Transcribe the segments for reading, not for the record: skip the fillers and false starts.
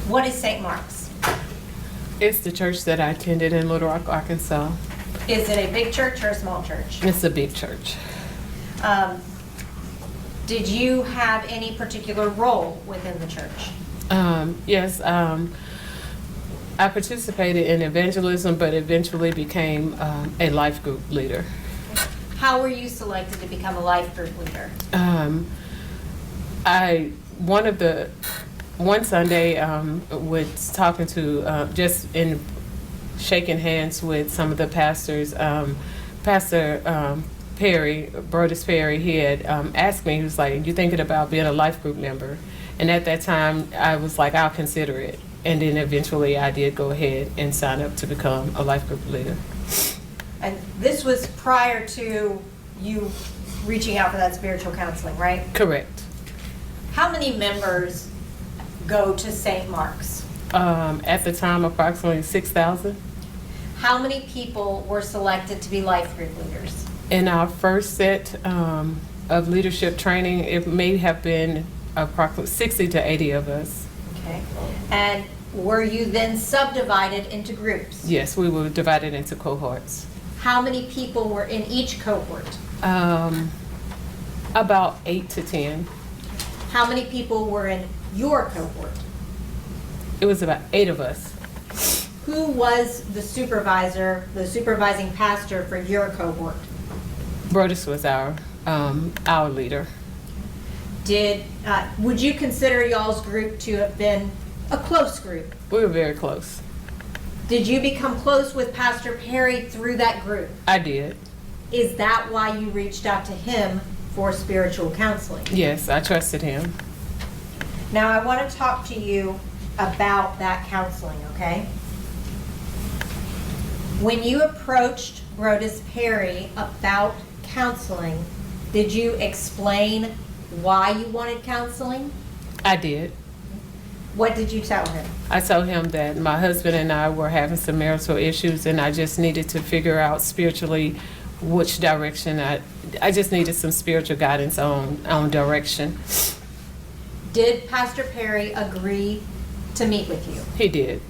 What is St. Mark's? It's the church that I attended in Little Rock, Arkansas. Is it a big church or a small church? It's a big church. Did you have any particular role within the church? Yes, I participated in evangelism, but eventually became a life group leader. How were you selected to become a life group leader? One Sunday, was talking to, just in shaking hands with some of the pastors, Pastor Perry, Brodes Perry, he had asked me, he was like, "You thinking about being a life group member?" And at that time, I was like, "I'll consider it." And then eventually I did go ahead and sign up to become a life group leader. And this was prior to you reaching out for that spiritual counseling, right? Correct. How many members go to St. Mark's? At the time, approximately 6,000. How many people were selected to be life group leaders? In our first set of leadership training, it may have been approximately 60 to 80 of us. Okay. And were you then subdivided into groups? Yes, we were divided into cohorts. How many people were in each cohort? About 8 to 10. How many people were in your cohort? It was about 8 of us. Who was the supervisor, the supervising pastor for your cohort? Brodes was our leader. Would you consider y'all's group to have been a close group? We were very close. Did you become close with Pastor Perry through that group? I did. Is that why you reached out to him for spiritual counseling? Yes, I trusted him. Now I want to talk to you about that counseling, okay? When you approached Brodes Perry about counseling, did you explain why you wanted counseling? I did. What did you tell him? I told him that my husband and I were having some marital issues and I just needed to figure out spiritually which direction I just needed some spiritual guidance on direction. Did Pastor Perry agree to meet with you? He did.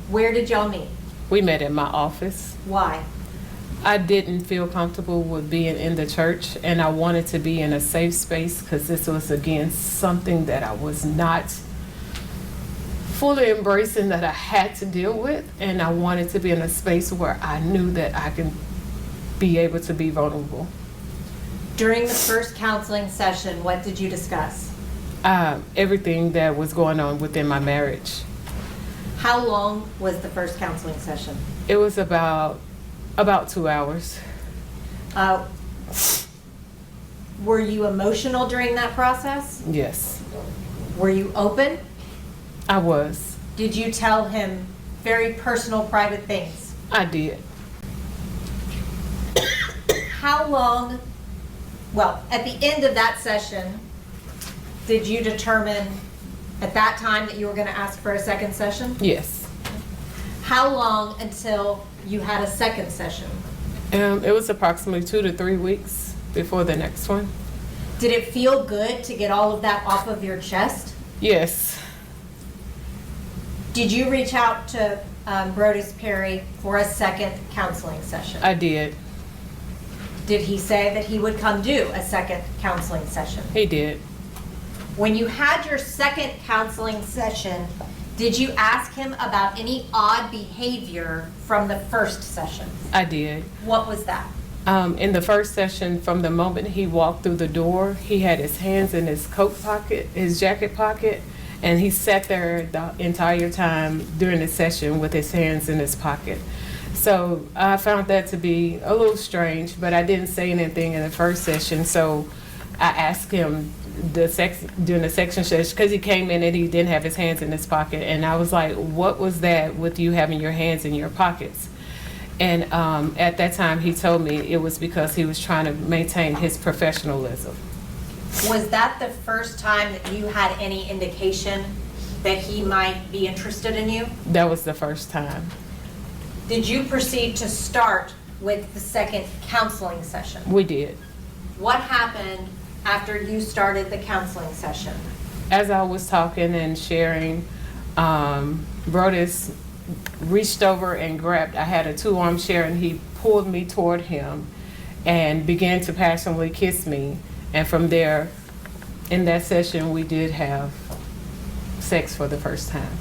Where did y'all meet? We met at my office. Why? I didn't feel comfortable with being in the church and I wanted to be in a safe space because this was, again, something that I was not fully embracing, that I had to deal with, and I wanted to be in a space where I knew that I can be able to be vulnerable. During the first counseling session, what did you discuss? Everything that was going on within my marriage. How long was the first counseling session? It was about 2 hours. Were you emotional during that process? Yes. Were you open? I was. Did you tell him very personal, private things? I did. How long, well, at the end of that session, did you determine at that time that you were going to ask for a second session? Yes. How long until you had a second session? It was approximately 2 to 3 weeks before the next one. Did it feel good to get all of that off of your chest? Yes. Did you reach out to Brodes Perry for a second counseling session? I did. Did he say that he would come do a second counseling session? He did. When you had your second counseling session, did you ask him about any odd behavior from the first session? I did. What was that? In the first session, from the moment he walked through the door, he had his hands in his coat pocket, his jacket pocket, and he sat there the entire time during the session with his hands in his pocket. So I found that to be a little strange, but I didn't say anything in the first session, so I asked him during the section session, because he came in and he didn't have his hands in his pocket, and I was like, what was that with you having your hands in your pockets? And at that time he told me it was because he was trying to maintain his professionalism. Was that the first time that you had any indication that he might be interested in you? That was the first time. Did you proceed to start with the second counseling session? We did. What happened after you started the counseling session? As I was talking and sharing Brodes reached over and grabbed, I had a 2-arm chair, and he pulled me toward him and began to passionately kiss me. And from there, in that session, we did have sex for the first time.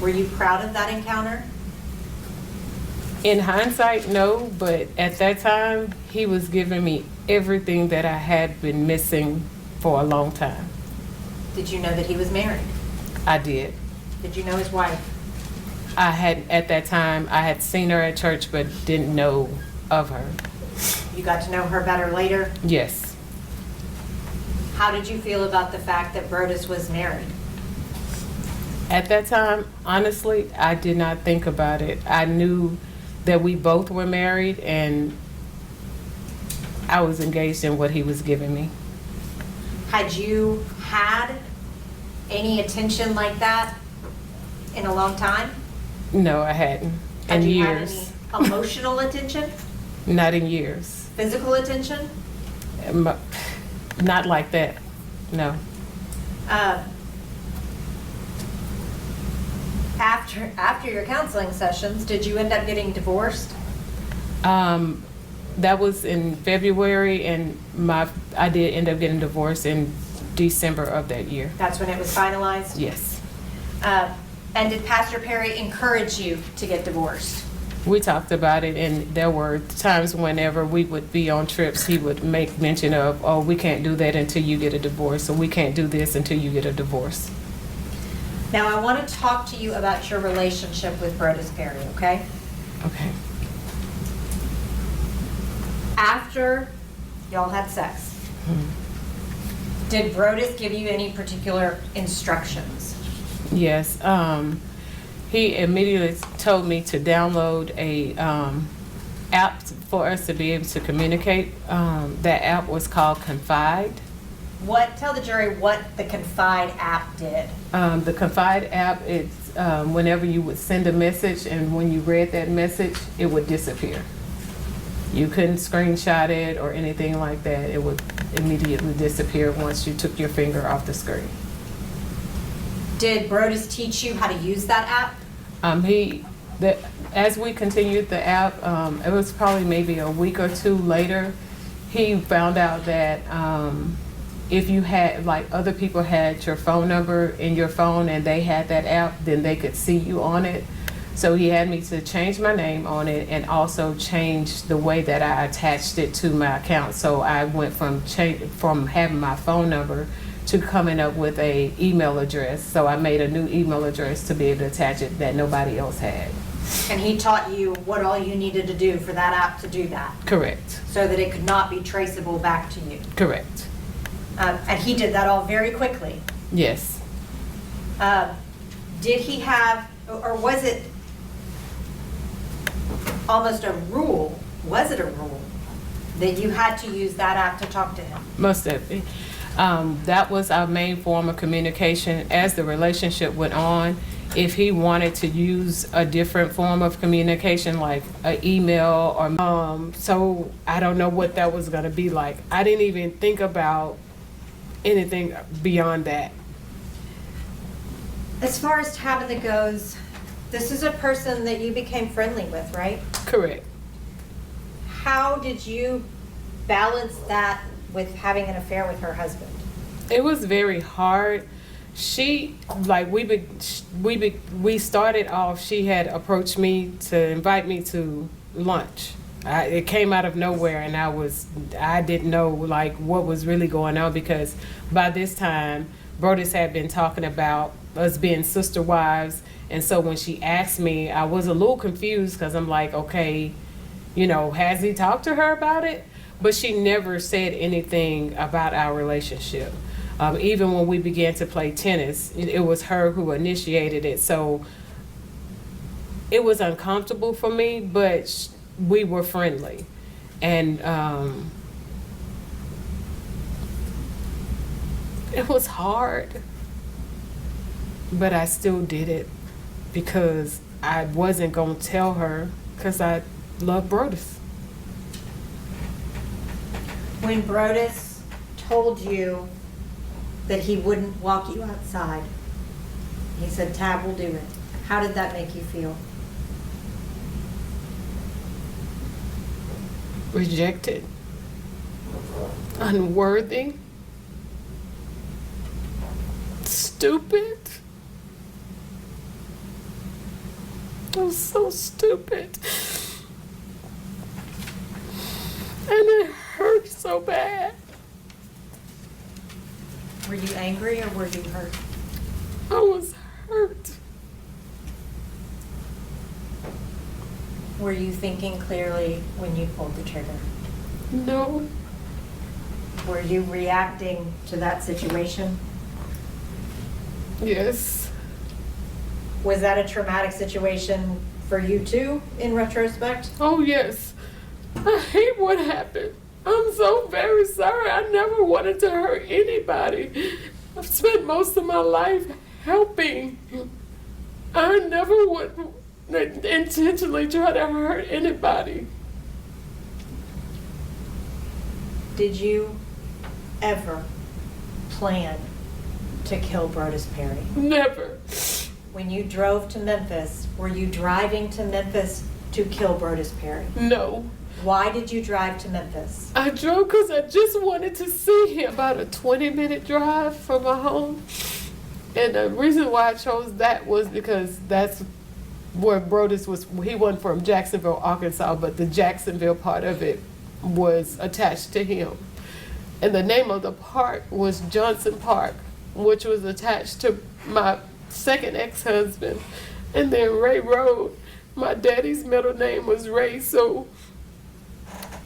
Were you proud of that encounter? In hindsight, no, but at that time, he was giving me everything that I had been missing for a long time. Did you know that he was married? I did. Did you know his wife? I had, at that time, I had seen her at church, but didn't know of her. You got to know her better later? Yes. How did you feel about the fact that Brodes was married? At that time, honestly, I did not think about it. I knew that we both were married, and I was engaged in what he was giving me. Had you had any attention like that in a long time? No, I hadn't. Had In you years. had any emotional attention? Not in years. Physical attention? Not like that, no. After your counseling sessions, did you end up getting divorced? That was in February, and I did end up getting divorced in December of that year. That's when it was finalized? Yes. And did Pastor Perry encourage you to get divorced? We talked about it, and there were times whenever we would be on trips, he would make mention of, oh, we can't do that until you get a divorce, or we can't do this until you get a divorce. Now, I want to talk to you about your relationship with Brodes Perry, okay? Okay. After y'all had sex, did Brodes give you any particular instructions? Yes. He immediately told me to download a app for us to be able to communicate. That app was called Confide. Tell the jury what the Confide app did. The Confide app, it's whenever you would send a message, and when you read that message, it would disappear. You couldn't screenshot it or anything like that. It would immediately disappear once you took your finger off the screen. Did Brodes teach you how to use that app? As we continued the app, it was probably maybe a week or two later, he found out that if you had, like, other people had your phone number in your phone and they had that app, then they could see you on it. So he had me to change my name on it and also change the way that I attached it to my account. So I went from having my phone number to coming up with a email address. So I made a new email address to be able to attach it that nobody else had. And he taught you what all you needed to do for that app to do that? Correct. So that it could not be traceable back to you? Correct. And he did that all very quickly? Yes. Did he have, or was it almost a rule? Was it a rule that you had to use that app to talk to him? Most definitely. That was our main form of communication. As the relationship went on, if he wanted to use a different form of communication, like an email or so I don't know what that was going to be like. I didn't even think about anything beyond that. As far as Tabatha goes, this is a person that you became friendly with, right? Correct. How did you balance that with having an affair with her husband? It was very hard. She, like, we started off, she had approached me to invite me to lunch. It came out of nowhere, and I didn't know, like, what was really going on, because by this time, Brodes had been talking about us being sister wives. And so when she asked me, I was a little confused, because I'm like, okay, has he talked to her about it? But she never said anything about our relationship. Even when we began to play tennis, it was her who initiated it. So it was uncomfortable for me, but we were friendly. And it was hard, but I still did it because I wasn't going to tell her, because I love Brodes. When Brodes told you that he wouldn't walk you outside. He said, Tab will do it. How did that make you feel? Rejected, unworthy, stupid. I was so stupid. And it hurt so bad. Were you angry or were you hurt? I was hurt. Were you thinking clearly when you pulled the trigger? No. Were you reacting to that situation? Yes. Was that a traumatic situation for you too, in retrospect? Oh, yes. I hate what happened. I'm so very sorry. I never wanted to hurt anybody. I've spent most of my life helping. I never would intentionally try to hurt anybody. Did you ever plan to kill Brodes Perry? Never. When you drove to Memphis, were you driving to Memphis to kill Brodes Perry? No. Why did you drive to Memphis? I drove because I just wanted to see him. About a 20-minute drive from my home. And the reason why I chose that was because that's where Brodes was. He wasn't from Jacksonville, Arkansas, but the Jacksonville part of it was attached to him. And the name of the park was Johnson Park, which was attached to my second ex-husband. And then Ray Road, my daddy's middle name was Ray, so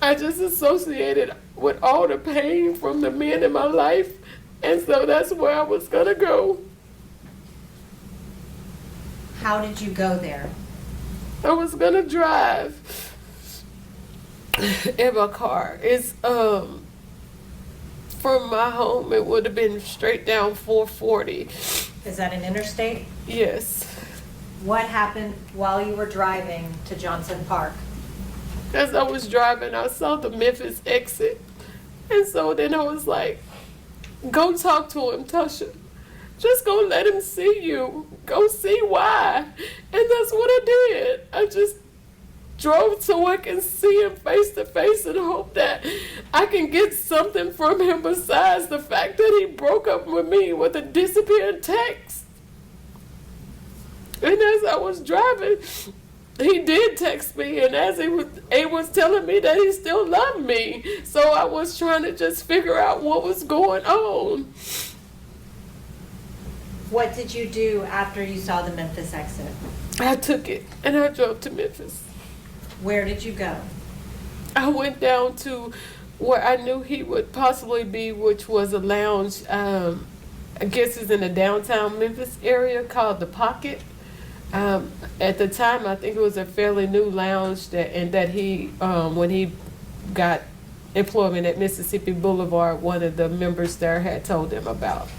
I just associated with all the pain from the men in my life, and so that's where I was gonna go. How did you go there? I was gonna drive in my car. It's from my home, it would have been straight down 440. Is that an interstate? Yes. What happened while you were driving to Johnson Park? As I was driving, I saw the Memphis exit. And so then I was like, go talk to him, Tasha. Just go let him see you. Go see why. And that's what I did. I just drove so I can see him face to face and hope that I can get something from him besides the fact that he broke up with me with a disappearing text. And as I was driving, he did text me, and as he was telling me that he still loved me. So I was trying to just figure out what was going on. What did you do after you saw the Memphis exit? I took it and I drove to Memphis. Where did you go? I went down to where I knew he would possibly be, which was a lounge. I guess it's in the downtown Memphis area called The Pocket. At the time, I think it was a fairly new lounge that he, when he got employment at Mississippi Boulevard, one of the members there had told him about.